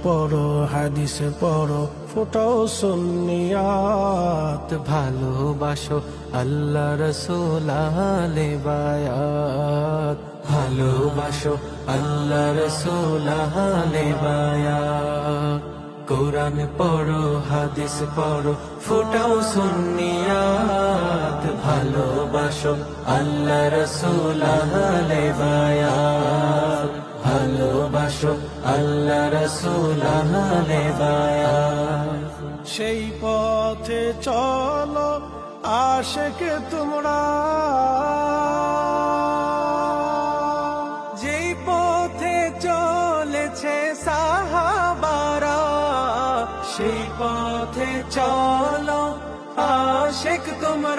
পড়ো হাদিস পড়ো ফোটাও সুন্নিয়াত। ভালোবাসো আল্লাহ রসুল আহলে বায়াত, ভালোবাসো আল্লাহ রসুল আহলে বায়াত। কোরআন পড়ো হাদিস পড়ো ফোটাও সুন্নিয়াত। ভালোবাসো আল্লাহ রসুল আহলে বায়াত, ভালোবাসো আল্লাহ রসুল আহলে বায়াত। সেই পথে চলো আশেক তোমরা,